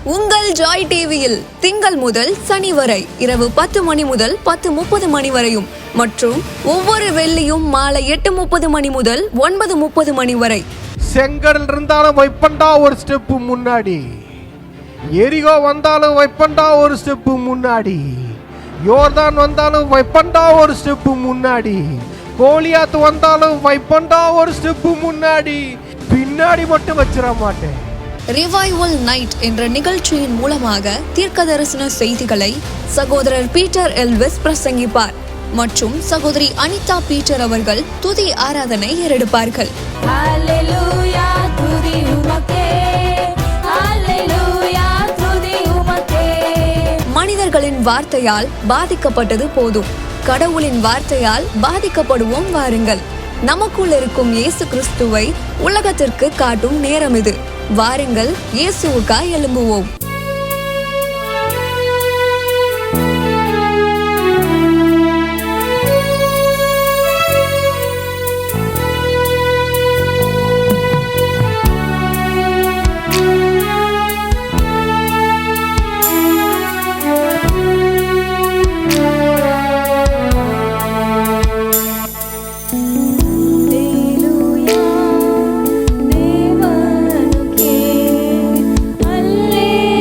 உங்கள் ஜாய் டிவியில் திங்கள் முதல் சனி வரை இரவு 10 மணி முதல் 10:30 மணி வரையும் மற்றும் ஒவ்வொரு வெள்ளியும் மாலை 8:30 மணி முதல் 9:30 மணி வரை. செங்கடல் இருந்தாலும் வைப்பண்டா ஒரு ஸ்டெப்பு முன்னாடி, எரிகோ வந்தாலும் வைப்பண்டா ஒரு ஸ்டெப்பு முன்னாடி, யோர்தான் வந்தாலும் வைப்பண்டா ஒரு ஸ்டெப்பு முன்னாடி, கோலியாத்து வந்தாலும் வைப்பண்டா ஒரு ஸ்டெப்பு முன்னாடி, பின்னாடி மட்டும் வச்சிட மாட்டேன். ரிவைவல் நைட் என்ற நிகழ்ச்சியின் மூலமாக தீர்க்க தரிசன செய்திகளை சகோதரர் பீட்டர் எல்விஸ் பிரசங்கிப்பார் மற்றும் சகோதரி அனிதா பீட்டர் அவர்கள் துதி ஆராதனை ஏறெடுப்பார்கள். மனிதர்களின் வார்த்தையால் பாதிக்கப்பட்டது போதும், கடவுளின் வார்த்தையால் பாதிக்கப்படுவோம் வாருங்கள். நமக்குள் இருக்கும் இயேசு கிறிஸ்துவை உலகத்திற்கு காட்டும் நேரம் இது. வாருங்கள், இயேசுவுக்காய் எழும்புவோம். Alleluia,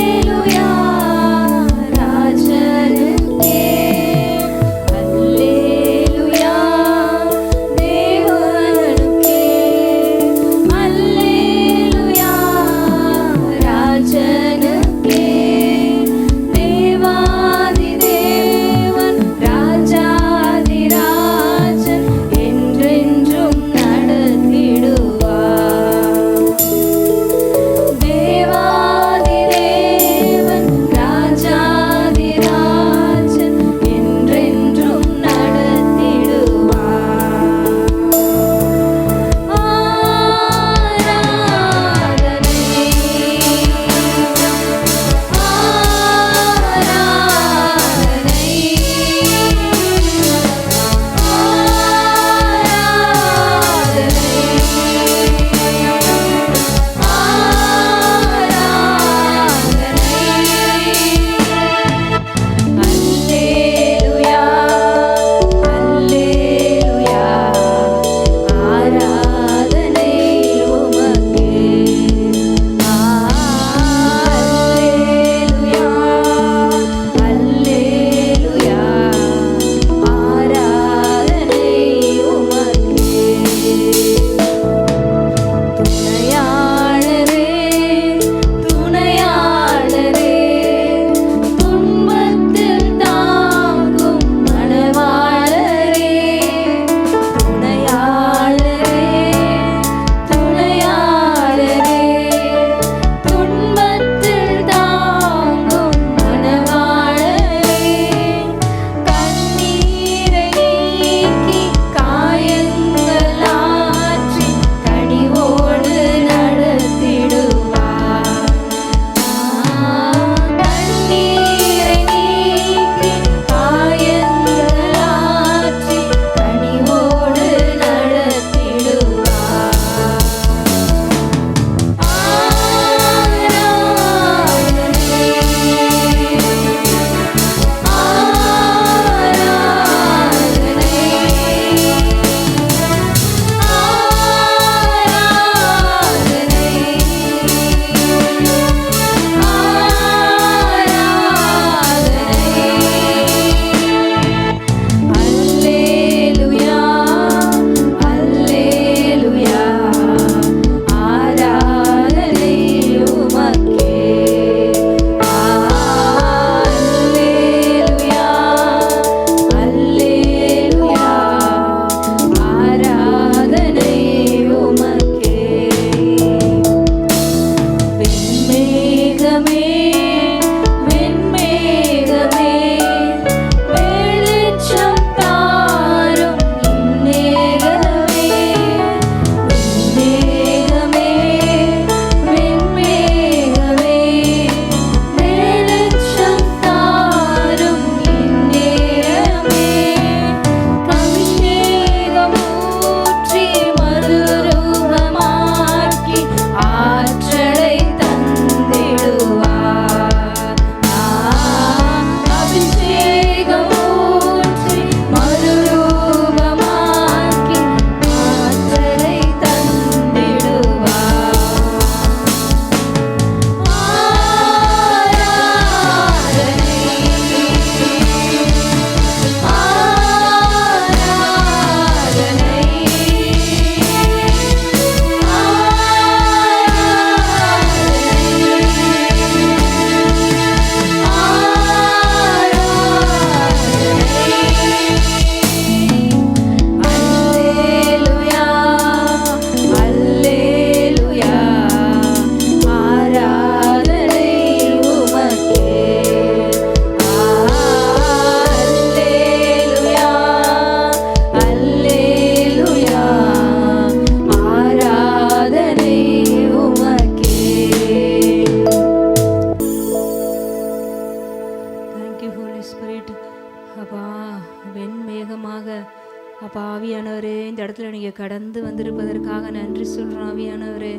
ஆவியானவரே, இந்த இடத்துல நீங்கள் கடந்து வந்திருப்பதற்காக நன்றி சொல்கிறோம். ஆவியானவரே,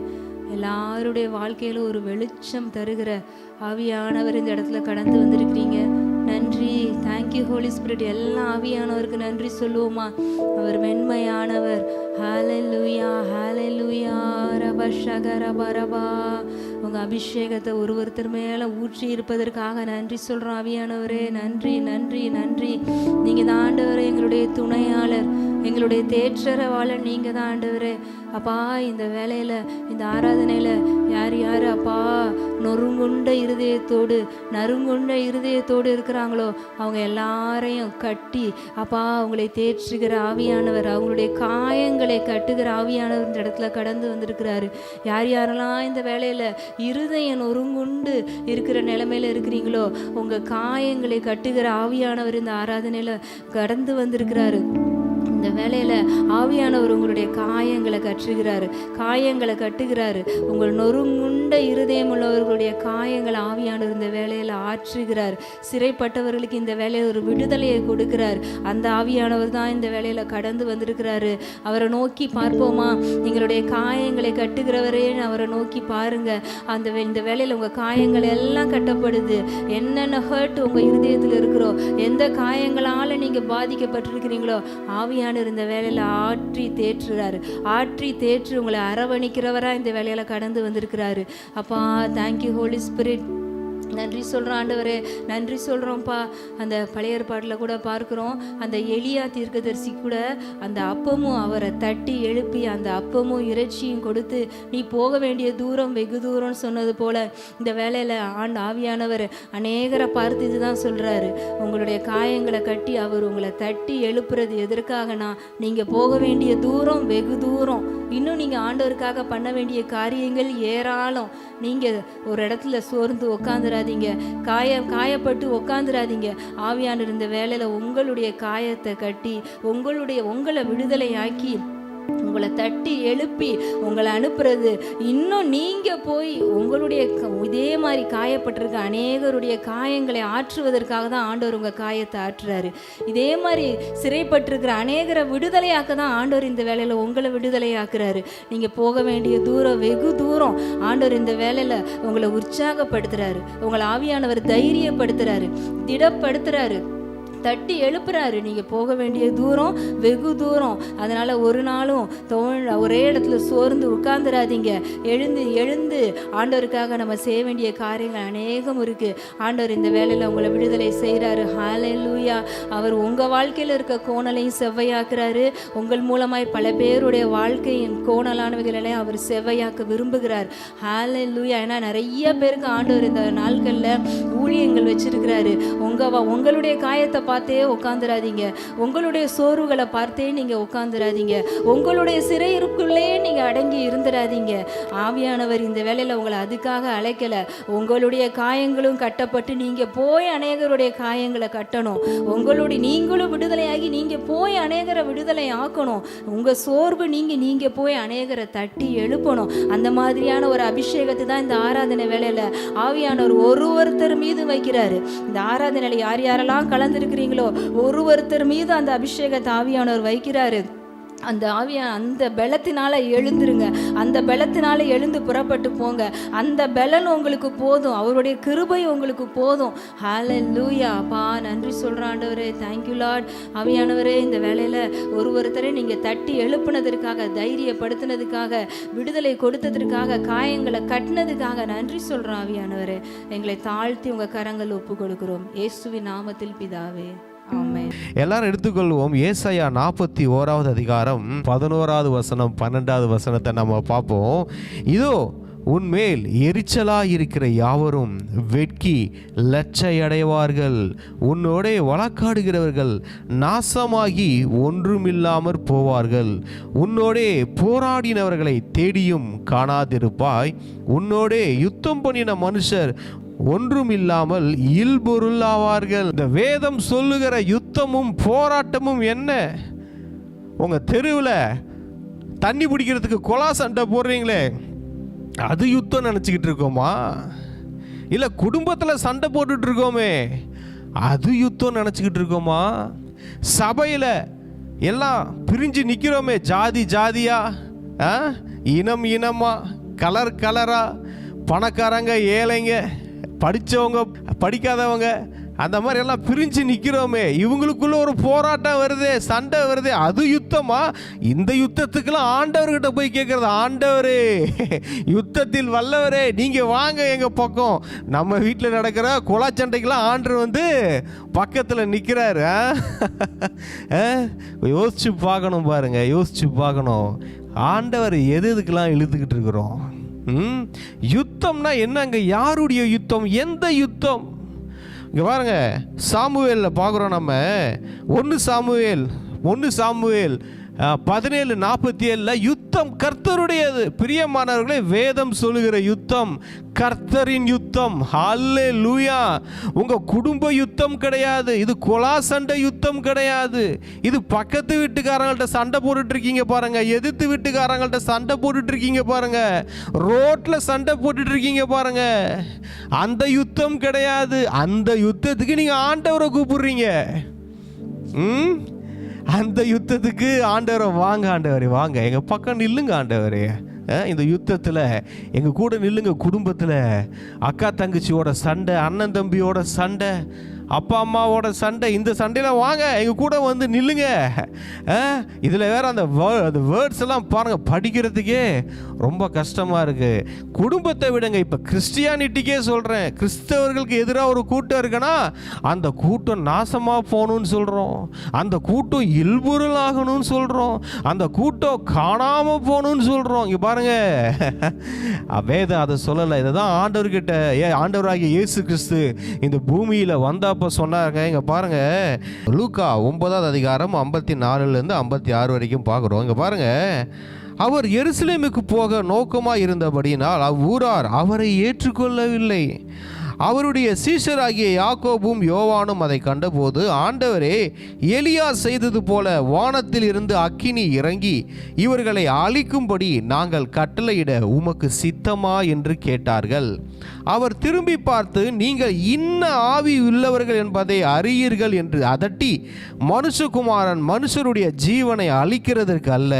எல்லாருடைய வாழ்க்கையில ஒரு வெளிச்சம் தருகிற ஆவியானவர் இந்த இடத்துல கடந்து வந்திருக்கிறீங்க. நன்றி. Thank you holy spirit. எல்லா ஆவியானவருக்கு நன்றி சொல்லுவோமா? அவர் மென்மையானவர். ஹalleluya ஹalleluya ரப ஷகரப ரபா. உங்கள் அபிஷேகத்தை ஒருத்தர் மேலே ஊற்றி இருப்பதற்காக நன்றி சொல்கிறோம். ஆவியானவரே, நன்றி நன்றி நன்றி. நீங்கள் தான் ஆண்டவரே எங்களுடைய துணையாளர், எங்களுடைய தேற்றரவாளர். நீங்கள் தான் ஆண்டவரே. அப்பா, இந்த வேலையில், இந்த ஆராதனையில் யார் யார் அப்பா நொறுங்குண்ட இருதயத்தோடு நறுங்குண்ட இருதயத்தோடு இருக்கிறாங்களோ அவங்க எல்லாரையும் கட்டி அப்பா அவங்களை தேற்றுகிற ஆவியானவர், அவங்களுடைய காயங்களை கட்டுகிற ஆவியானவர் இந்த இடத்துல கடந்து வந்திருக்கிறாரு. யார் யாரெல்லாம் இந்த வேலையில் இருதயம் நொறுங்குண்டு இருக்கிற நிலைமையில இருக்கிறீங்களோ உங்கள் காயங்களை கட்டுகிற ஆவியானவர் இந்த ஆராதனையில் கடந்து வந்திருக்கிறாரு. இந்த வேலையில் ஆவியானவர் உங்களுடைய காயங்களை கட்டுகிறாரு, காயங்களை கட்டுகிறாரு. உங்கள் நொறுங்குண்ட இருதயம் உள்ளவர்களுடைய காயங்களை ஆவியானவர் இந்த வேலையில் ஆற்றுகிறார். சிறைப்பட்டவர்களுக்கு இந்த வேலையில் ஒரு விடுதலையை கொடுக்கிறார். அந்த ஆவியானவர் தான் இந்த வேலையில் கடந்து வந்திருக்கிறாரு. அவரை நோக்கி பார்ப்போமா? எங்களுடைய காயங்களை கட்டுகிறவரே, அவரை நோக்கி பாருங்க. இந்த வேலையில் உங்கள் காயங்கள் எல்லாம் கட்டப்படுது. என்னென்ன ஹர்ட் உங்கள் இருதயத்தில் இருக்கிறோ, எந்த காயங்களால் நீங்கள் பாதிக்கப்பட்டிருக்கிறீங்களோ ஆவியான இந்த வேலையில் ஆற்றி தேற்றுறாரு. ஆற்றி தேற்று உங்களை அரவணைக்கிறவரா இந்த வேலையில கடந்து வந்திருக்கிறாரு. அப்பா, தேங்க்யூ ஹோலி ஸ்பிரிட். நன்றி சொல்கிறோம் ஆண்டவரே, நன்றி சொல்கிறோம்ப்பா. அந்த பழைய ஏற்பாட்டில் கூட பார்க்குறோம், அந்த எலியா தீர்க்கதரிசி கூட அந்த அப்பமும் அவரை தட்டி எழுப்பி அந்த அப்பமும் இறைச்சியும் கொடுத்து நீ போக வேண்டிய தூரம் வெகு தூரம்னு சொன்னது போல் இந்த வேலையில் ஆவியானவர் அநேகரை பார்த்து இதுதான் சொல்கிறாரு. உங்களுடைய காயங்களை கட்டி அவர் உங்களை தட்டி எழுப்புறது எதற்காகனா, நீங்கள் போக வேண்டிய தூரம் வெகு தூரம். இன்னும் நீங்கள் ஆண்டவருக்காக பண்ண வேண்டிய காரியங்கள் ஏராளம். நீங்கள் ஒரு இடத்துல சோர்ந்து உட்காந்துராதீங்க, காயப்பட்டு உட்காந்துராதீங்க. ஆவியானவர் இந்த வேலையில் உங்களுடைய காயத்தை கட்டி உங்களை விடுதலையாக்கி உங்களை தட்டி எழுப்பி உங்களை அனுப்புறது. இன்னும் நீங்கள் போய் உங்களுடைய இதே மாதிரி காயப்பட்டிருக்க அநேகருடைய காயங்களை ஆற்றுவதற்காக தான் ஆண்டவர் உங்கள் காயத்தை ஆற்றுறாரு. இதே மாதிரி சிறைப்பட்டிருக்கிற அநேகரை விடுதலையாக்க தான் ஆண்டவர் இந்த வேலையில் உங்களை விடுதலையாக்குறாரு. நீங்கள் போக வேண்டிய தூரம் வெகு தூரம். ஆண்டவர் இந்த வேலையில் உங்களை உற்சாகப்படுத்துறாரு, உங்களை ஆவியானவர் தைரியப்படுத்துறாரு, திடப்படுத்துறாரு, தட்டி எழுப்புறாரு. நீங்கள் போக வேண்டிய தூரம் வெகு தூரம். அதனால் ஒரு நாளும் ஒரே இடத்துல சோர்ந்து உட்கார்ந்துடாதீங்க. எழுந்து ஆண்டவருக்காக நம்ம செய்ய வேண்டிய காரியங்கள் அநேகம் இருக்குது. ஆண்டவர் இந்த வேலையில் உங்களை விடுதலை செய்கிறாரு. ஹல்லேலூயா. அவர் உங்கள் வாழ்க்கையில் இருக்க கோணலையும் செவ்வையாக்குறாரு. உங்கள் மூலமாய் பல பேருடைய வாழ்க்கையின் கோணலானவைகளெல்லாம் அவர் செவ்வையாக்க விரும்புகிறார். ஹல்லேலூயா. ஏன்னா நிறைய பேருக்கு ஆண்டவர் இந்த நாட்களில் ஊழியங்கள் வச்சிருக்கிறாரு. உங்களுடைய காயத்தை பார்த்தே உட்காந்துராதீங்க, உங்களுடைய சோர்வுகளை பார்த்தே நீங்கள் உட்காந்துராதீங்க, உங்களுடைய சிறையிருக்குள்ளே நீங்கள் அடங்கி இருந்துடாதீங்க. ஆவியானவர் இந்த வேலையில் உங்களை அதுக்காக அழைக்கலை. உங்களுடைய காயங்களும் கட்டப்பட்டு நீங்கள் போய் அநேகருடைய காயங்களை கட்டணும். நீங்களும் விடுதலையாகி நீங்கள் போய் அநேகரை விடுதலை ஆக்கணும். உங்கள் சோர்வு நீங்கள் போய் அநேகரை தட்டி எழுப்பணும். அந்த மாதிரியான ஒரு அபிஷேகத்தை தான் இந்த ஆராதனை வேலையில் ஆவியானவர் ஒருத்தர் மீது வைக்கிறாரு. இந்த ஆராதனையில் யார் யாரெல்லாம் கலந்துருக்கிறீங்களோ ஒருத்தர் மீது அந்த அபிஷேகத்தை ஆவியானவர் வைக்கிறாரு. அந்த பலத்தினால எழுந்துருங்க, அந்த பலத்தினால எழுந்து புறப்பட்டு போங்க. அந்த பலன் உங்களுக்கு போதும், அவருடைய கிருபை உங்களுக்கு போதும். ஹல்லேலூயா. அப்பா, நன்றி சொல்கிறேன் ஆண்டவரே. Thank you Lord. ஆவியானவரே, இந்த வேலையில் ஒருத்தரை நீங்கள் தட்டி எழுப்புனதற்காக, தைரியப்படுத்தினதுக்காக, விடுதலை கொடுத்ததற்காக, காயங்களை கட்டினதுக்காக நன்றி சொல்கிறோம் ஆவியானவரே. எங்களை தாழ்த்தி உங்கள் கரங்கள் ஒப்பு கொடுக்கிறோம். இயேசுவின் நாமத்தில் பிதாவே, ஆமென். எல்லாரும் எடுத்துக்கொள்வோம். ஏசாயா 41வது அதிகாரம் 11வது வசனம் 12வது வசனத்தை நம்ம பார்ப்போம். இதோ உன்மேல் எரிச்சலாயிருக்கிற யாவரும் வெட்கி லட்சையடைவார்கள். உன்னோடே வழக்காடுகிறவர்கள் நாசமாகி ஒன்றுமில்லாமற் போவார்கள். உன்னோடே போராடினவர்களை தேடியும் காணாதிருப்பாய். உன்னோடே யுத்தம் பண்ணின மனுஷர் ஒன்றுமில்லாமல் இல்பொருளாவார்கள். இந்த வேதம் சொல்லுகிற யுத்தமும் போராட்டமும் என்ன? உங்கள் தெருவில் தண்ணி பிடிக்கிறதுக்கு கொலா சண்டை போடுறீங்களே, அது யுத்தம் நினச்சிக்கிட்டு இருக்கோமா? இல்லை குடும்பத்தில் சண்டை போட்டுட்டு இருக்கோமே, அது யுத்தம் நினச்சிக்கிட்டு இருக்கோமா? சபையில் எல்லாம் பிரிஞ்சு நிற்கிறோமே, ஜாதி ஜாதியா, இனம் இனமா, கலர் கலரா, பணக்காரங்க ஏழைங்க, படித்தவங்க படிக்காதவங்க, அந்த மாதிரி எல்லாம் பிரிஞ்சு நிற்கிறோமே. இவங்களுக்குள்ள ஒரு போராட்டம் வருதே, சண்டை வருதே, அது யுத்தமா? இந்த யுத்தத்துக்கெல்லாம் ஆண்டவர்கிட்ட போய் கேட்குறது, ஆண்டவரே யுத்தத்தில் வல்லவரே நீங்கள் வாங்க எங்கள் பக்கம். நம்ம வீட்டில் நடக்கிற குலாச்சண்டைக்கெல்லாம் ஆண்டவர் வந்து பக்கத்தில் நிற்கிறாரு. யோசிச்சு பார்க்கணும் பாருங்க, யோசிச்சு பார்க்கணும். ஆண்டவர் எதுக்கெல்லாம் இழுத்துக்கிட்டு இருக்கிறோம்? யுத்தம்னா என்னங்க? யாருடைய யுத்தம்? எந்த யுத்தம்? இங்கே பாருங்க, சாமுவேலில் பார்க்குறோம் நம்ம. 1 சாமுவேல் 17:47 யுத்தம் கர்த்தருடையது. பிரியமானவர்களே, வேதம் சொல்லுகிற யுத்தம் கர்த்தரின் யுத்தம். ஹல்லேலூயா. உங்க குடும்ப யுத்தம் கிடையாது, இது கொலா சண்டை யுத்தம் கிடையாது. இது பக்கத்து வீட்டுக்காரங்கள்ட்ட சண்டை போட்டுட்டு இருக்கீங்க பாருங்க, எதிர்த்து வீட்டுக்காரங்கள்ட்ட சண்டை போட்டுட்டு இருக்கீங்க பாருங்க, ரோட்ல சண்டை போட்டுட்டு இருக்கீங்க பாருங்க, அந்த யுத்தம் கிடையாது. அந்த யுத்தத்துக்கு நீங்க ஆண்டவரை கூப்பிடுறீங்க. அந்த யுத்தத்துக்கு ஆண்டவரை வாங்க, ஆண்டவரே வாங்க, எங்கள் பக்கம் நில்லுங்க ஆண்டவரே, இந்த யுத்தத்தில் எங்கள் கூட நில்லுங்க. குடும்பத்தில் அக்கா தங்கச்சியோட சண்டை, அண்ணன் தம்பியோட சண்டை, அப்பா அம்மாவோட சண்டை, இந்த சண்டையில் வாங்க எங்கள் கூட வந்து நில்லுங்க. இதில் வேறு அந்த வேர்ட்ஸ் எல்லாம் பாருங்கள், படிக்கிறதுக்கே ரொம்ப கஷ்டமாக இருக்குது. குடும்பத்தை விடுங்க, இப்போ கிறிஸ்டியானிட்டிக்கே சொல்கிறேன், கிறிஸ்தவர்களுக்கு எதிராக ஒரு கூட்டம் இருக்குன்னா அந்த கூட்டம் நாசமாக போகணும்னு சொல்கிறோம், அந்த கூட்டம் இல்பொருள் ஆகணும்னு சொல்கிறோம், அந்த கூட்டம் காணாமல் போகணும்னு சொல்கிறோம். இங்கே பாருங்க, வேதம் அதை சொல்லலை. இதை தான் ஆண்டவர்கிட்ட ஆண்டவராகிய இயேசு கிறிஸ்து இந்த பூமியில் வந்த சொன்னாங்க. இங்க பாருங்க, லூக்கா 9ஆம் அதிகாரம் 54 56 வரைக்கும் பார்க்குறோம். இங்க பாருங்க, அவர் எருசலேமுக்கு போக நோக்கமாக இருந்தபடியினால் அவ்வூரார் அவரை ஏற்றுக்கொள்ளவில்லை. அவருடைய சீஷராகிய யாக்கோபும் யோவானும் அதை கண்டபோது, ஆண்டவரே, எலியா செய்தது போல வானத்தில் இருந்து அக்கினி இறங்கி இவர்களை அழிக்கும்படி நாங்கள் கட்டளையிட உமக்கு சித்தமா என்று கேட்டார்கள். அவர் திரும்பி பார்த்து, நீங்கள் இன்ன ஆவி உள்ளவர்கள் என்பதை அறியீர்கள் என்று அதட்டி, மனுஷகுமாரன் மனுஷருடைய ஜீவனை அழிக்கிறதற்கு அல்ல,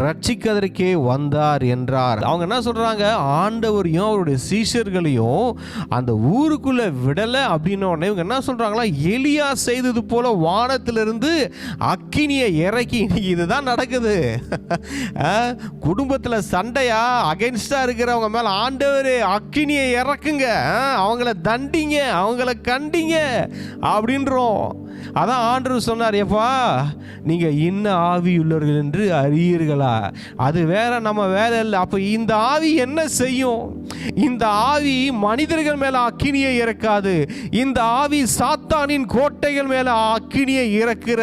ரட்சிக்கிறதற்கே வந்தார் என்றார். அவங்க என்ன சொல்றாங்க? ஆண்டவரையும் அவருடைய சீஷர்களையும் அந்த ஊருக்குள்ள விடலை அப்படின்னு உடனே இவங்க என்ன சொல்றாங்களா? எலியா செய்தது போல வானத்திலிருந்து அக்கினியை இறக்கி. இதுதான் நடக்குது. குடும்பத்தில் சண்டையா, அகைன்ஸ்டா இருக்கிறவங்க மேல ஆண்டவரே அக்கினியை இறக்குங்க, அவங்கள தண்டிங்க, அவங்கள கண்டிங்க அப்படின்றோம். அதான் ஆண்டவர் சொன்னார், எப்பா நீங்க இன்ன ஆவி உள்ளவர்கள் என்று அறியீர்களா? அது வேற, நம்ம வேலை இல்லை. அப்ப இந்த ஆவி என்ன செய்யும்? இந்த ஆவி மனிதர்கள் மேல அக்கினியை இறக்காது. இந்த ஆவி சாத்தானின் கோட்டைகள் மேல அக்கினியை இறக்கிற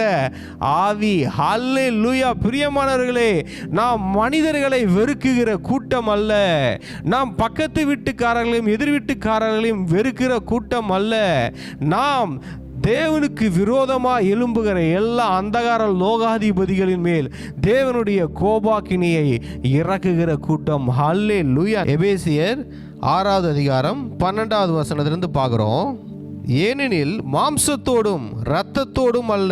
ஆவி. ஹல்லேலூயா. பிரியமானவர்களே, நாம் மனிதர்களை வெறுக்குகிற கூட்டம் அல்ல, நாம் பக்கத்து வீட்டுக்காரர்களையும் எதிர் வீட்டுக்காரர்களையும் வெறுக்கிற கூட்டம் அல்ல. நாம் தேவனுக்கு விரோதமாக எழும்புகிற எல்லா அந்தகார லோகாதிபதிகளின் மேல் தேவனுடைய கோபாக்கினியை இறக்குகிற கூட்டம். ஹல்லேலூயா. எபேசியர் 6ஆம் அதிகாரம் 12ஆவது வசனத்திலிருந்து பார்க்குறோம். ஏனெனில் மாம்சத்தோடும் இரத்தத்தோடும் அல்ல,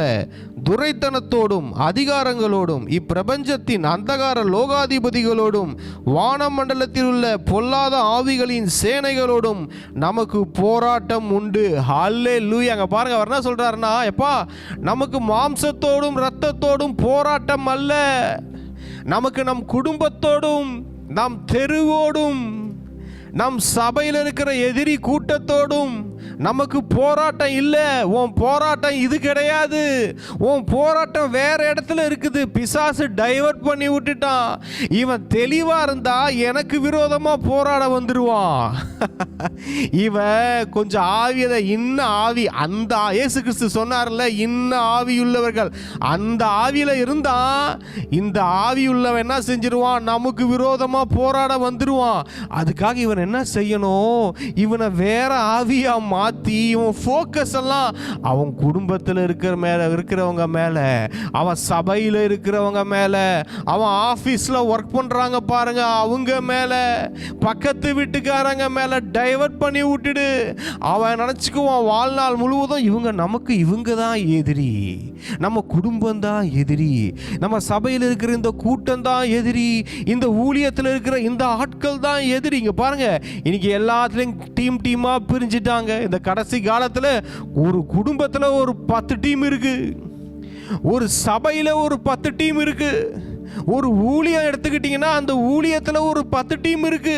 துரைத்தனத்தோடும் அதிகாரங்களோடும் இப்பிரபஞ்சத்தின் அந்தகார லோகாதிபதிகளோடும் வானமண்டலத்தில் உள்ள பொல்லாத ஆவிகளின் சேனைகளோடும் நமக்கு போராட்டம் உண்டு. ஹல்லேலூயா. அங்க பாருங்க, அவர் என்ன சொல்றாருன்னா, எப்பா நமக்கு மாம்சத்தோடும் இரத்தத்தோடும் போராட்டம் அல்ல, நமக்கு நம் குடும்பத்தோடும், நம் தெருவோடும், நம் சபையில் இருக்கிற எதிரி கூட்டத்தோடும் நமக்கு போராட்டம் இல்லை. உன் போராட்டம் இது கிடையாது. உன் போராட்டம் வேற இடத்துல இருக்குது. பிசாசு டைவர்ட் பண்ணி விட்டுட்டான். இவன் தெளிவா இருந்தா எனக்கு விரோதமா போராட வந்துருவான். இவன் கொஞ்சம் ஆவியதை இன்ன ஆவி, அந்த இயேசு கிறிஸ்து சொன்னார்ல, இன்ன ஆவி உள்ளவர்கள், அந்த ஆவியில இருந்தா இந்த ஆவி உள்ளவன் என்ன செஞ்சிருவான்? நமக்கு விரோதமா போராட வந்துருவான். அதுக்காக இவன் என்ன செய்யணும்? இவனை வேற ஆவியா மாற்றி இவன் ஃபோக்கஸ் எல்லாம் அவன் குடும்பத்தில் இருக்கிறவங்க மேலே, அவன் சபையில் இருக்கிறவங்க மேலே, அவன் ஆஃபீஸில் ஒர்க் பண்ணுறாங்க பாருங்க அவங்க மேலே, பக்கத்து வீட்டுக்காரங்க மேலே டைவர்ட் பண்ணி விட்டுடு. அவன் நினச்சிக்குவான் வாழ்நாள் முழுவதும் இவங்க நமக்கு, இவங்க தான் எதிரி, நம்ம குடும்பம் தான் எதிரி, நம்ம சபையில் இருக்கிற இந்த கூட்டம் தான் எதிரி, இந்த ஊழியத்தில் இருக்கிற இந்த ஆட்கள் தான் எதிரி. இங்கே பாருங்க, இன்னைக்கு எல்லாத்துலேயும் டீமாக பிரிஞ்சுட்டாங்க. இந்த கடைசி காலத்தில் ஒரு குடும்பத்தில் ஒரு 10 டீம் இருக்கு, ஒரு சபையில் ஒரு 10 டீம் இருக்கு, ஒரு ஊழியம் எடுத்துக்கிட்டிங்கன்னா அந்த ஊழியத்தில் ஒரு 10 டீம் இருக்கு,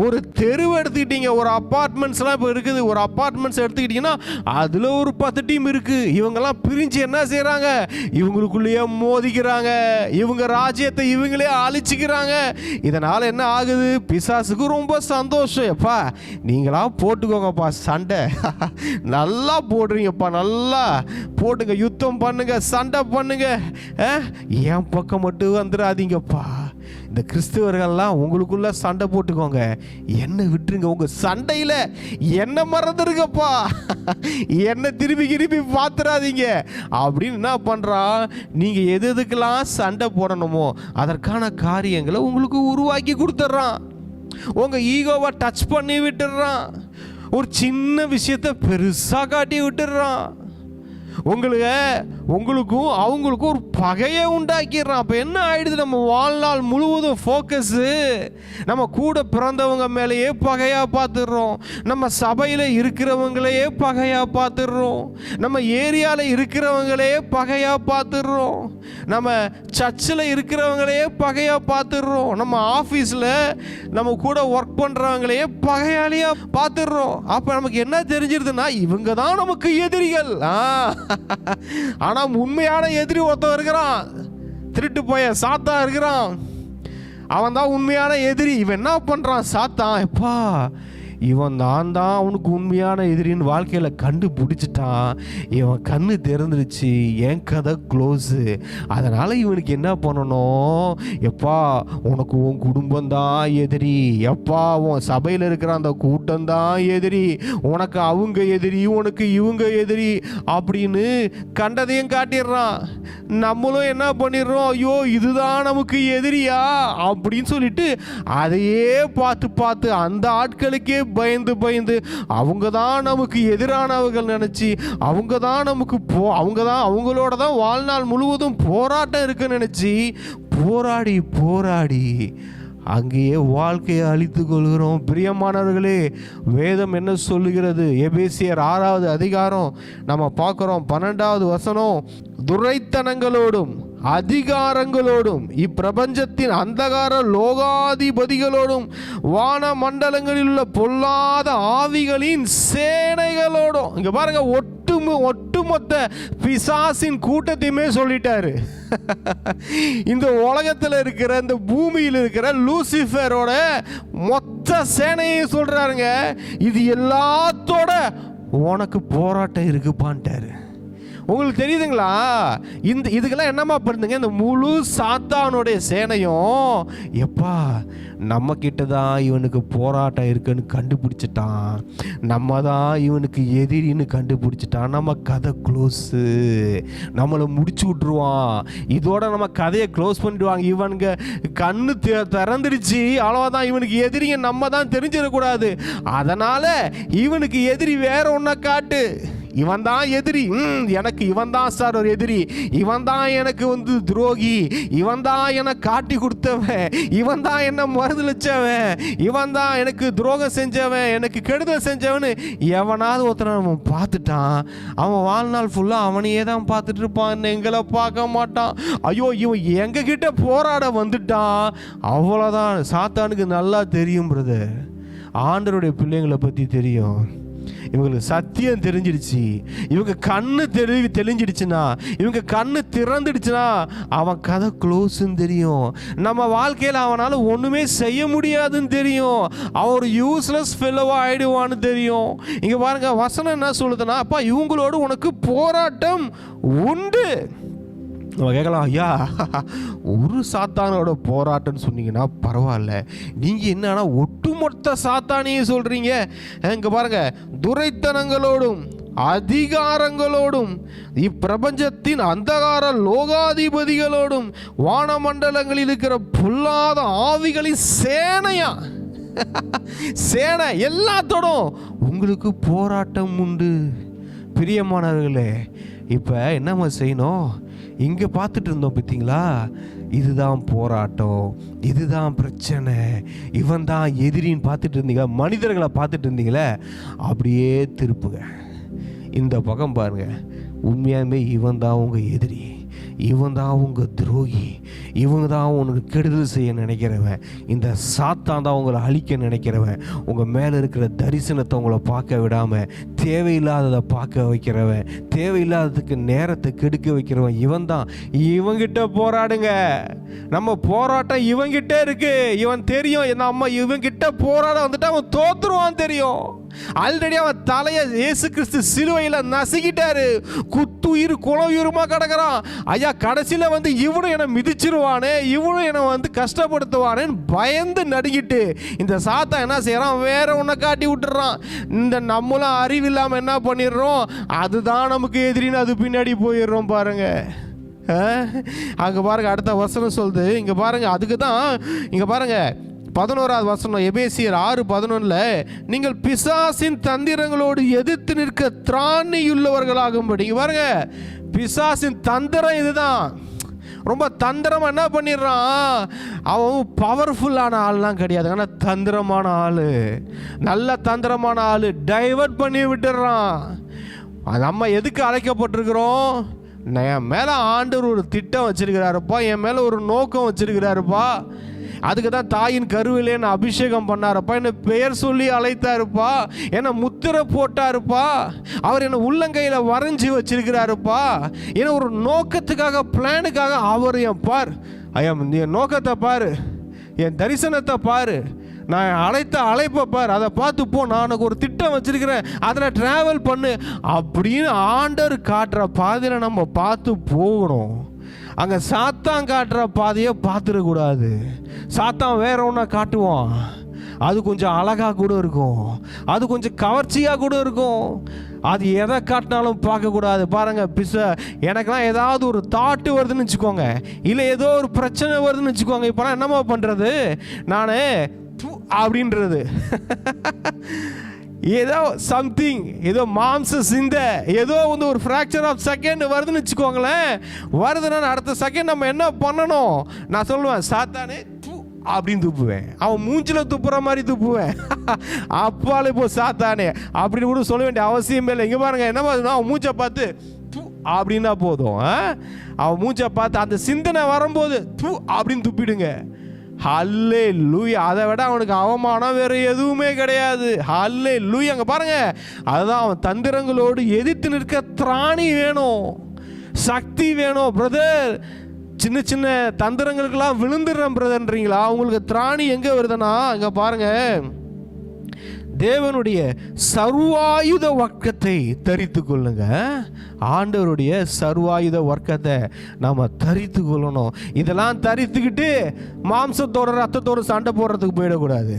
ஒரு தெருவை எடுத்துக்கிட்டீங்க, ஒரு அப்பார்ட்மெண்ட்ஸ்லாம் இப்போ இருக்குது, ஒரு அப்பார்ட்மெண்ட்ஸ் எடுத்துக்கிட்டிங்கன்னா அதில் ஒரு 10 டீம் இருக்கு. இவங்கெல்லாம் பிரிஞ்சு என்ன செய்கிறாங்க, இவங்களுக்குள்ளேயே மோதிக்கிறாங்க, இவங்க ராஜ்யத்தை இவங்களே அழிச்சிக்கிறாங்க. இதனால் என்ன ஆகுது, பிசாசுக்கு ரொம்ப சந்தோஷம். எப்பா நீங்களா போட்டுக்கோங்கப்பா சண்டை, நல்லா போடுறீங்கப்பா, நல்லா போட்டுங்க, யுத்தம் பண்ணுங்க, சண்டை பண்ணுங்க, என் பக்கம் மட்டும் வந்துடாதீங்கப்பா. இந்த கிறிஸ்தவர்கள்லாம் உங்களுக்குள்ள சண்டை போட்டுக்கோங்க, என்ன விட்டுருங்க, உங்க சண்டையில் என்ன மறந்துருங்கப்பா, என்ன திருப்பி பார்த்துடாதீங்க அப்படின்னு என்ன பண்ணுறான், நீங்கள் எதுக்கெல்லாம் சண்டை போடணுமோ அதற்கான காரியங்களை உங்களுக்கு உருவாக்கி கொடுத்துட்றான். உங்கள் ஈகோவை டச் பண்ணி விட்டுடுறான், ஒரு சின்ன விஷயத்தை பெருசாக காட்டி விட்டுடுறான், உங்களுக்கும் அவங்களுக்கும் ஒரு பகையை உண்டாக்கிடுறான். அப்போ என்ன ஆயிடுது, நம்ம வாழ்நாள் முழுவதும் ஃபோக்கஸு நம்ம கூட பிறந்தவங்க மேலேயே பகையாக பார்த்துடுறோம், நம்ம சபையில் இருக்கிறவங்களையே பகையாக பார்த்துடுறோம், நம்ம ஏரியாவில் இருக்கிறவங்களையே பகையாக பார்த்துடுறோம், நம்ம சர்ச்சில் இருக்கிறவங்களையே பகையாக பார்த்துடுறோம், நம்ம ஆஃபீஸில் நம்ம கூட ஒர்க் பண்ணுறவங்களையே பகையாளியாக பார்த்துடுறோம். அப்போ நமக்கு என்ன தெரிஞ்சிருதுன்னா, இவங்க தான் நமக்கு எதிரிகள். ஆனால் உண்மையான எதிரி ஒருத்தன் இருக்கிறான், திருட்டு போய சாத்தான் இருக்கிறான், அவன் தான் உண்மையான எதிரி. இவன் என்ன பண்ணுறான், சாத்தான் எப்பா இவன் தான் அவனுக்கு உண்மையான எதிரின்னு வாழ்க்கையில் கண்டுபிடிச்சிட்டான், இவன் கண்ணு திறந்துருச்சு, என் கதை க்ளோஸு. அதனால் இவனுக்கு என்ன பண்ணணும், எப்பா உனக்கு உன் குடும்பம் தான் எதிரி, எப்பா உன் சபையில் இருக்கிற அந்த கூட்டம் தான் எதிரி, உனக்கு அவங்க எதிரி, உனக்கு இவங்க எதிரி அப்படின்னு கண்டதையும் காட்டிடுறான். நம்மளும் என்ன பண்ணிடுறோம், ஐயோ இதுதான் நமக்கு எதிரியா அப்படின்னு சொல்லிட்டு அதையே பார்த்து அந்த ஆட்களுக்கே பயந்து அவங்க தான் நமக்கு எதிரானவர்கள் நினைச்சு அவங்க தான் நமக்கு அவங்களோட தான் வாழ்நாள் முழுவதும் போராட்டம் இருக்குன்னு நினைச்சு போராடி அங்கேயே வாழ்க்கையை அழித்து கொள்கிறோம். பிரியமானவர்களே, வேதம் என்ன சொல்லுகிறது, எபேசியர் 6வது அதிகாரம் நம்ம பார்க்குறோம், 12வது வசனம், துரைத்தனங்களோடும் அதிகாரங்களோடும் இப்பிரபஞ்சத்தின் அந்தகார லோகாதிபதிகளோடும் வான மண்டலங்களில் உள்ள பொல்லாத ஆவிகளின் சேனைகளோடும். இங்க பாருங்க, ஒட்டுமொத்த பிசாசின் கூட்டத்தையுமே சொல்லிட்டாரு. இந்த உலகத்தில் இருக்கிற, இந்த பூமியில் இருக்கிற லூசிஃபரோட மொத்த சேனையை சொல்றாருங்க. இது எல்லாத்தோட உனக்கு போராட்டம் இருக்குப்பான்ட்டாரு. உங்களுக்கு தெரியுதுங்களா, இதுக்கெல்லாம் என்னமா பண்ணுங்க, இந்த முழு சாத்தானுடைய சேனையும் எப்பா நம்ம கிட்ட தான் இவனுக்கு போராட்டம் இருக்குன்னு கண்டுபிடிச்சிட்டான், நம்ம தான் இவனுக்கு எதிரின்னு கண்டுபிடிச்சிட்டான், நம்ம கதை க்ளோஸு, நம்மளை முடிச்சு விட்ருவான், இதோட நம்ம கதையை க்ளோஸ் பண்ணிடுவாங்க, இவனுங்க கண்ணு திறந்துடுச்சு, அவ்வளோதான், இவனுக்கு எதிரிங்க நம்ம தான் தெரிஞ்சிடக்கூடாது, அதனால் இவனுக்கு எதிரி வேற ஒன்றை காட்டு, இவன் தான் எதிரி, எனக்கு இவன் தான் சார் ஒரு எதிரி, இவன் தான் எனக்கு துரோகி, இவன் தான் எனக்கு காட்டி கொடுத்தவன், இவன் தான் என்ன மறுதளிச்சவன், இவன் தான் எனக்கு துரோகம் செஞ்சவன், எனக்கு கெடுதல் செஞ்சவன் எவனாவது ஒருத்தனை அவன் பார்த்துட்டான், அவன் வாழ்நாள் ஃபுல்லாக அவனையே தான் பார்த்துட்டு இருப்பான், எங்களை பார்க்க மாட்டான். ஐயோ இவன் எங்ககிட்ட போராட வந்துட்டான், அவ்வளோதான். சாத்தானுக்கு நல்லா தெரியும் பிரதர், ஆண்டவருடைய பிள்ளைங்களை பற்றி தெரியும், இவங்களுக்கு சத்தியம் தெரிஞ்சிடுச்சு, இவங்க கண்ணு தெளிஞ்சிடுச்சுன்னா, இவங்க கண்ணு திறந்துடுச்சுன்னா அவன் கதை க்ளோஸ்ன்னு தெரியும், நம்ம வாழ்க்கையில் அவனால் ஒன்றுமே செய்ய முடியாதுன்னு தெரியும், அவன் ஒரு யூஸ்லெஸ் ஃபெல்லோவாக ஆயிடுவான்னு தெரியும். இங்கே பாருங்க, வசனம் என்ன சொல்லுதுன்னா, அப்பா இவங்களோடு உனக்கு போராட்டம் உண்டு. நம்ம கேட்கலாம், ஐயா ஒரு சாத்தானோட போராட்டம்னு சொன்னீங்கன்னா பரவாயில்ல, நீங்கள் என்னன்னா ஒட்டுமொத்த சாத்தானையும் சொல்கிறீங்க. இங்கே பாருங்க, துரைத்தனங்களோடும் அதிகாரங்களோடும் இப்பிரபஞ்சத்தின் அந்தகார லோகாதிபதிகளோடும் வானமண்டலங்களில் இருக்கிற பொல்லாத ஆவிகளின் சேனையா, சேனை எல்லாத்தோடும் உங்களுக்கு போராட்டம் உண்டு. பிரியமானவர்களே, இப்போ என்னம்மா செய்யணும்? இங்கே பார்த்துட்டு இருந்தோம் பார்த்தீங்களா, இதுதான் போராட்டம், இதுதான் பிரச்சனை, இவன் தான் எதிரின்னு பார்த்துட்டு இருந்தீங்க, மனிதர்களை பார்த்துட்டு இருந்தீங்களே, அப்படியே திருப்புங்க. இந்த பக்கம் பாருங்க, உண்மையாலுமே இவன் தான் உங்கள் எதிரி, இவன் தான் உங்கள் துரோகி, இவங்க தான் உனக்கு கெடுதல் செய்ய நினைக்கிறவன், இந்த சாத்தான் தான் உங்களை அழிக்க நினைக்கிறவன், உங்கள் மேலே இருக்கிற தரிசனத்தை உங்களை பார்க்க விடாமல் தேவையில்லாததை பார்க்க வைக்கிறவன், தேவையில்லாததுக்கு நேரத்தை கெடுக்க வைக்கிறவன் இவன் தான். இவங்கிட்ட போராடுங்க. நம்ம போராட்டம் இவங்கிட்ட இருக்கு. இவன் தெரியும், நம்ம இவங்கிட்ட போராட வந்துட்டு அவன் தோத்துருவான் தெரியும். ஆல்ரெடி அவன் தலையை இயேசு கிறிஸ்து சிலுவையில் நசுக்கிட்டாரு. குத்துயிர் குளவுயிருமா கிடக்கிறான். ஐயா, கடைசியில் வந்து இவனும் என்னை மிதிச்சிருவானே, இவனும் என்னை வந்து கஷ்டப்படுத்துவானேன்னு பயந்து நடுங்கிட்டு இந்த சாத்தான் என்ன செய்யறான், வேற ஒன்றை காட்டி விட்டுறான். இந்த நம்மளும் அறிவில்லாமல் என்ன பண்ணிடுறோம், அதுதான் நமக்கு எதிரின்னு அது பின்னாடி போயிடுறோம் பாருங்க. அங்கே பாருங்க, அடுத்த வசனம் சொல்லுது. இங்கே பாருங்க, அதுக்கு தான் இங்கே பாருங்க 11வது வசனம், எபேசியர் 6:11, நீங்கள் பிசாசின் தந்திரங்களோடு எதிர்த்து நிற்க திராணியுள்ளவர்களாகும்படி. பாருங்க, பிசாசின் தந்திரம் இதுதான். ரொம்ப தந்திரமா என்ன பண்ணிடுறான், அவன் பவர்ஃபுல்லான ஆள்லாம் கிடையாது, ஆனால் தந்திரமான ஆள், நல்ல தந்திரமான ஆள், டைவர்ட் பண்ணி விட்டுடுறான். நம்ம எதுக்கு அழைக்கப்பட்டிருக்கிறோம்? என் மேலே ஆண்டவர் ஒரு திட்டம் வச்சிருக்கிறாருப்பா, என் மேலே ஒரு நோக்கம் வச்சிருக்கிறாருப்பா, அதுக்கு தான் தாயின் கருவிலே என்ன அபிஷேகம் பண்ணாருப்பா, என்னை பெயர் சொல்லி அழைத்தாருப்பா, என்னை முத்திரை போட்டாருப்பா, அவர் என்னை உள்ளங்கையில் வரைஞ்சி வச்சிருக்கிறாருப்பா, ஏன்னா ஒரு நோக்கத்துக்காக, பிளானுக்காக அவர் என் பார், என் நோக்கத்தை பாரு, என் தரிசனத்தை பாரு, நான் அழைத்த அழைப்பை பார், அதை பார்த்து போ, நான் உனக்கு ஒரு திட்டம் வச்சிருக்கிறேன், அதில் ட்ராவல் பண்ணு அப்படின்னு ஆண்டவர் காட்டுற பாதையில் நம்ம பார்த்து போகணும். அங்கே சாத்தான் காட்டுற பாதையை பார்த்துடக்கூடாது. சாத்தான் வேற ஒன்றா காட்டுவான், அது கொஞ்சம் அழகாக கூட இருக்கும், அது கொஞ்சம் கவர்ச்சியாக கூட இருக்கும், அது எதை காட்டினாலும் பார்க்கக்கூடாது. பாருங்கள், எனக்கெல்லாம் ஏதாவது ஒரு தாட்டு வருதுன்னு வச்சுக்கோங்க, இல்லை ஏதோ ஒரு பிரச்சனை வருதுன்னு வச்சுக்கோங்க, இப்போலாம் என்னம்மா பண்ணுறது, நான் அப்படின்றது ஏதோ சம்திங், ஏதோ மாம்ச சிந்த, ஏதோ வந்து ஒரு ஃப்ராக்சர் ஆஃப் செகண்ட் வருதுன்னு வச்சுக்கோங்களேன், வருதுன்னா அடுத்த செகண்ட் நம்ம என்ன பண்ணணும், நான் சொல்லுவேன், சாத்தானே அப்படின்னு துப்புவேன், அவன் மூஞ்சில் துப்புற மாதிரி துப்புவேன். அப்பாலே போ சாத்தானே அப்படின்னு கூட சொல்ல வேண்டிய அவசியமே இல்லை. இங்கே பாருங்க, என்ன பண்ணுன்னா, அவன் மூச்சை பார்த்து அப்படின்னா போதும், அவன் மூச்சை பார்த்து அந்த சிந்தனை வரும்போது அப்படின்னு துப்பிடுங்க. ஹல்லேலூயா. அதை விட அவனுக்கு அவமானம் வேறு எதுவுமே கிடையாது. ஹல்லேலூயா. அங்கே பாருங்க, அதுதான் அவன் தந்திரங்களோடு எதிர்த்து நிற்க திராணி வேணும், சக்தி வேணும். பிரதர், சின்ன சின்ன தந்திரங்களுக்கெல்லாம் விழுந்துடுறேன் பிரதர்ன்றீங்களா, உங்களுக்கு திராணி எங்கே வருதுன்னா, அங்கே பாருங்க, தேவனுடைய சர்வாயுத வர்க்கத்தை தரித்து கொள்ளுங்க. ஆண்டவருடைய சர்வாயுத வர்க்கத்தை நாம் தரித்து கொள்ளணும். இதெல்லாம் தரித்துக்கிட்டு மாம்சத்தோட ரத்தத்தோடு சண்டை போடுறதுக்கு போயிடக்கூடாது.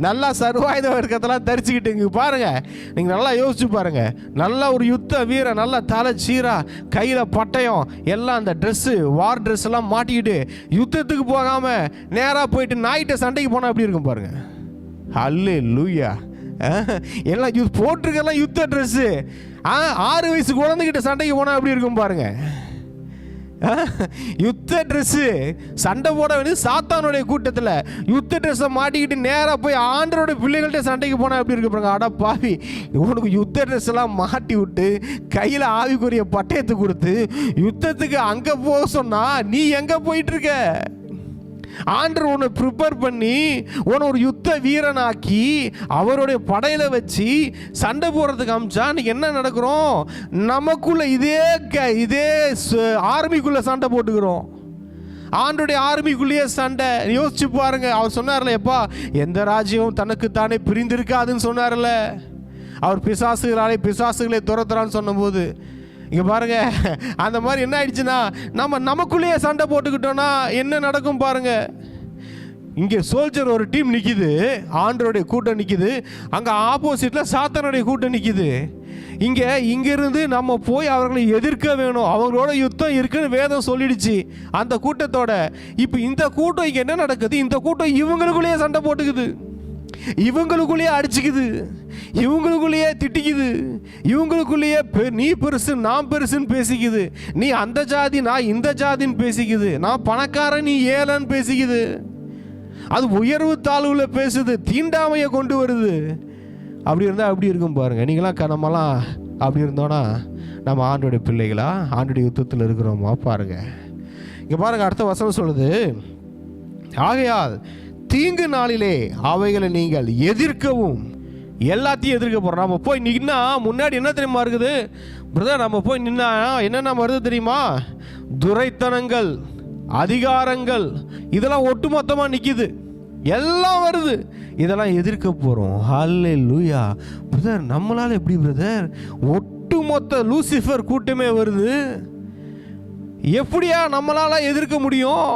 நல்லா சர்வாயுத வர்க்கத்தெல்லாம் தரிச்சுக்கிட்டு இங்கே பாருங்க, நீங்கள் நல்லா யோசிச்சு பாருங்க, நல்ல ஒரு யுத்த வீரன், நல்லா தலை சீரா, கையில் பட்டயம் எல்லாம், அந்த ட்ரெஸ்ஸு, வார் ட்ரெஸ் எல்லாம் மாட்டிக்கிட்டு யுத்தத்துக்கு போகாமல் நேராக போயிட்டு நாய்கிட்ட சண்டைக்கு போனால் எப்படி இருக்கும் பாருங்க. ஹல்லேலூயா. எல்லாம் போட்டிருக்கெல்லாம் யுத்த ட்ரெஸ்ஸு, 6 வயசு குழந்தைகிட்ட சண்டைக்கு போனால் எப்படி இருக்கும் பாருங்க. யுத்த ட்ரெஸ்ஸு, சண்டை போட வேண்டியது சாத்தானுடைய கூட்டத்தில், யுத்த ட்ரெஸ்ஸை மாட்டிக்கிட்டு நேராக போய் ஆண்டரோட பிள்ளைகள்கிட்ட சண்டைக்கு போனால் எப்படி இருக்கு பாருங்க. அட பாவி, உனக்கு யுத்த ட்ரெஸ் எல்லாம் மாட்டி விட்டு கையில் ஆவிக்குரிய பட்டயத்தை கொடுத்து யுத்தத்துக்கு அங்கே போக சொன்னா நீ எங்கே போயிட்டுருக்க? ஆண்டவர் உன்னை ப்ரிப்பேர் பண்ணி உன்னை ஒரு யுத்த வீரனாக்கி அவருடைய படையில வச்சு சண்டை போடுறதுக்கு அமிச்சா இன்னைக்கு என்ன நடக்கிறோம், நமக்குள்ள இதே ஆர்மிக்குள்ள சண்டை போட்டுக்கிறோம். ஆண்டருடைய ஆர்மிக்குள்ளேயே சண்டை. யோசிச்சு பாருங்க, அவர் சொன்னார்ல, எப்பா எந்த ராஜ்யம் தனக்கு தானே பிரிந்திருக்காதுன்னு சொன்னார்ல, அவர் பிசாசுகளை துரத்துறான்னு சொன்னபோது இங்கே பாருங்க, அந்த மாதிரி என்ன ஆயிடுச்சுன்னா, நமக்குள்ளேயே சண்டை போட்டுக்கிட்டோன்னா என்ன நடக்கும் பாருங்க. இங்கே சோல்ஜர் ஒரு டீம் நிற்கிது, ஆண்டருடைய கூட்டம் நிற்கிது, அங்கே ஆப்போசிட்டில் சாத்தானுடைய கூட்டம் நிற்கிது. இங்கிருந்து நம்ம போய் அவர்களை எதிர்க்க வேணும், அவங்களோட யுத்தம் இருக்குன்னு வேதம் சொல்லிடுச்சு அந்த கூட்டத்தோட. இப்போ இந்த கூட்டம் இங்கே என்ன நடக்குது, இந்த கூட்டம் இவங்களுக்குள்ளேயே சண்டை போட்டுக்குது. இவங்களுக்குள்ளேயே அடிச்சுக்குது, இவங்களுக்குள்ளேயே திட்டிக்குது, இவங்களுக்குள்ளேயே நீ பெருசு நான் பெருசுன்னு பேசிக்குது, நீ அந்த ஜாதி நான் இந்த ஜாதின்னு பேசிக்குது, நான் பணக்காரன் நீ ஏழைன்னு பேசிக்குது. அது உயர்வு தாழ்வுல பேசுது, தீண்டாமையை கொண்டு வருது. அப்படி இருந்தால் அப்படி இருக்கும் பாருங்க. நீங்களாம் நம்மலாம் அப்படி இருந்தோன்னா நம்ம ஆண்டோடைய பிள்ளைகளா, ஆண்டோடைய யுத்தத்தில் இருக்கிறோமா பாருங்க. இங்கே பாருங்க, அடுத்த வசனம் சொல்லுது, ஆகையால் தீங்கு நாளிலே அவைகளை நீங்கள் எதிர்க்கவும். எல்லாத்தையும் எதிர்க்க போகிறோம். நம்ம போய் நின்னா முன்னாடி என்ன தெரியுமா இருக்குது பிரதர்? நம்ம போய் நின்னா என்னென்ன வருது தெரியுமா? துரைத்தனங்கள், அதிகாரங்கள், இதெல்லாம் ஒட்டுமொத்தமாக நிற்கிது, எல்லாம் வருது. இதெல்லாம் எதிர்க்க போகிறோம். ஹல்லேலூயா. பிரதர் நம்மளால் எப்படி பிரதர்? ஒட்டுமொத்த லூசிஃபர் கூட்டமே வருது, எப்படியா நம்மளால எதிர்க்க முடியும்?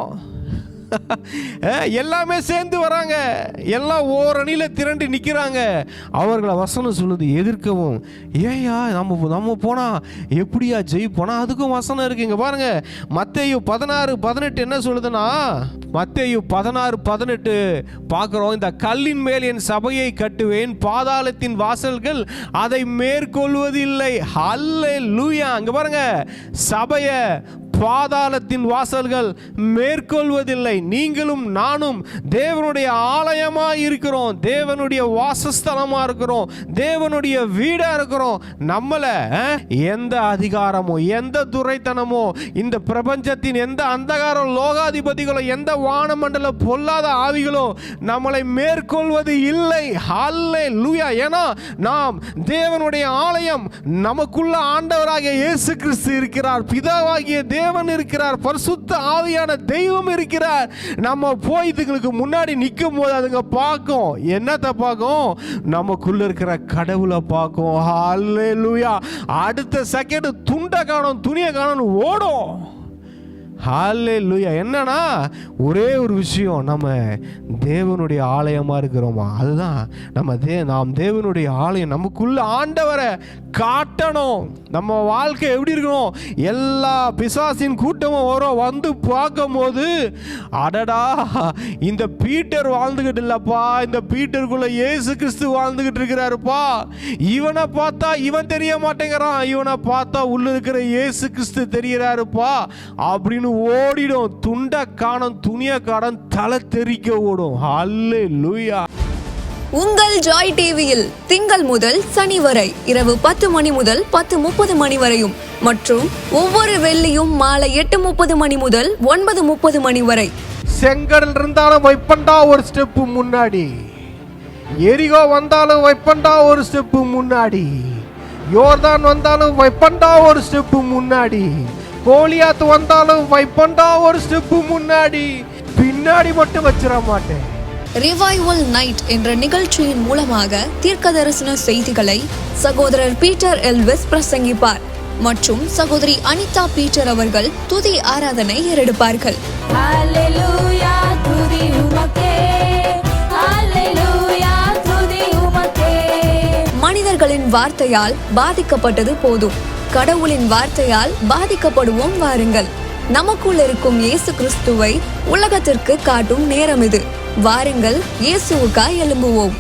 எல்லாமே சேர்ந்து வராங்க, எல்லாம் ஓரணியில் திரண்டு நிற்கிறாங்க. அவர்களை வசனம் சொல்லுது எதிர்க்கவும். ஏயா நம்ம போனால் எப்படியா ஜெயிப்போனா? அதுக்கும் வசனம் இருக்கு. இங்கே பாருங்க, மத்தேயு 16:18 என்ன சொல்லுதுன்னா, மத்தேயு 16:18 பார்க்குறோம். இந்த கல்லின் மேல் என் சபையை கட்டுவேன், பாதாளத்தின் வாசல்கள் அதை மேற்கொள்வதில்லை. ஹல்லேலூயா. அங்கே பாருங்க, சபையை பாதாளத்தின் வாசல்கள் மேற்கொள்வதில்லை. நீங்களும் நானும் தேவனுடைய ஆலயமா இருக்கிறோம், தேவனுடைய வாசஸ்தலமா இருக்கிறோம், தேவனுடைய வீடா இருக்கிறோம். நம்மள எந்த அதிகாரமோ எந்த துரைத்தனமோ இந்த பிரபஞ்சத்தின் எந்த அந்தகார லோகாதிபதிகளோ எந்த வானமண்டல பொல்லாத ஆவிகளோ நம்மளை மேற்கொள்வது இல்லை. ஹல்லேலூயா. ஏன்னா நாம் தேவனுடைய ஆலயம், நமக்குள்ள ஆண்டவராகிய இயேசு கிறிஸ்து இருக்கிறார், பிதாவாகிய தேவன் இருக்கிறார், பரிசுத்த ஆவியான தெய்வம் இருக்கிறார். நம்ம போய் இதுங்களுக்கு முன்னாடி நிற்கும் போது அதுங்க பார்க்கும். என்னத்தை பார்க்கும்? நமக்குள்ள இருக்கிற கடவுளை பார்க்கும். ஹல்லேலூயா. அடுத்த செகண்ட் துண்டை காணும், துணியை காணும், ஓடும். ஹல்லேலூயா. என்னன்னா ஒரே ஒரு விஷயம், நம்ம தேவனுடைய ஆலயமா இருக்கிறோமா? அதுதான் நாம் தேவனுடைய ஆலயம். நமக்குள்ள ஆண்டவரை காட்டணும். நம்ம வாழ்க்கை எப்படி இருக்கணும்? எல்லா பிசாசின் கூட்டமும் வந்து பார்க்கும் போது, அடடா இந்த பீட்டர் வாழ்ந்துகிட்டு இல்லப்பா, இந்த பீட்டருக்குள்ள இயேசு கிறிஸ்து வாழ்ந்துகிட்டு இருக்கிறாருப்பா. இவனை பார்த்தா இவன் தெரிய மாட்டேங்கிறான், இவனை பார்த்தா உள்ள இருக்கிற இயேசு கிறிஸ்து தெரிகிறாருப்பா அப்படின்னு ஓடிடும். துண்டை காணும், துணியை காணும், தலை தெறிக்க ஓடும். ஹல்லேலூயா. உங்கள் ஜாய் டிவியில் திங்கள் முதல் சனி வரை இரவு 10 மணி முதல் 10:30 மணி வரையும் மற்றும் ஒவ்வொரு வெள்ளியும் மாலை 8:30 மணி முதல் 9:30 மணி வரை. செங்கடல் இருந்தாலும் வைப்பண்டா ஒரு ஸ்டெப் முன்னாடி, எரிகோ வந்தாலும் வைப்பண்டா ஒரு ஸ்டெப் முன்னாடி, யோர்தான் வந்தாலும் வைப்பண்டா ஒரு ஸ்டெப் முன்னாடி, கோலியாத் வந்தாலும் வைப்பண்டா ஒரு ஸ்டெப் முன்னாடி, பின்னாடி மட்டும் வச்சிட மாட்டேன். ரிவைவல் நைட் என்ற நிகழ்ச்சியின் மூலமாக தீர்க்க தரிசன செய்திகளை சகோதரர் பீட்டர் எல்விஸ் பிரசங்கிப்பார் மற்றும் சகோதரி அனிதா பீட்டர் அவர்கள் துதி ஆராதனை ஏறெடுப்பார்கள். ஹல்லேலூயா, துதி உமக்கே. ஹல்லேலூயா, துதி உமக்கே. மனிதர்களின் வார்த்தையால் பாதிக்கப்பட்டது போதும், கடவுளின் வார்த்தையால் பாதிக்கப்படுவோம் வாருங்கள். நமக்குள் இருக்கும் இயேசு கிறிஸ்துவை உலகத்திற்கு காட்டும் நேரம் இது. வாருங்கள், இயேசுவுக்காய் எழும்புவோம்.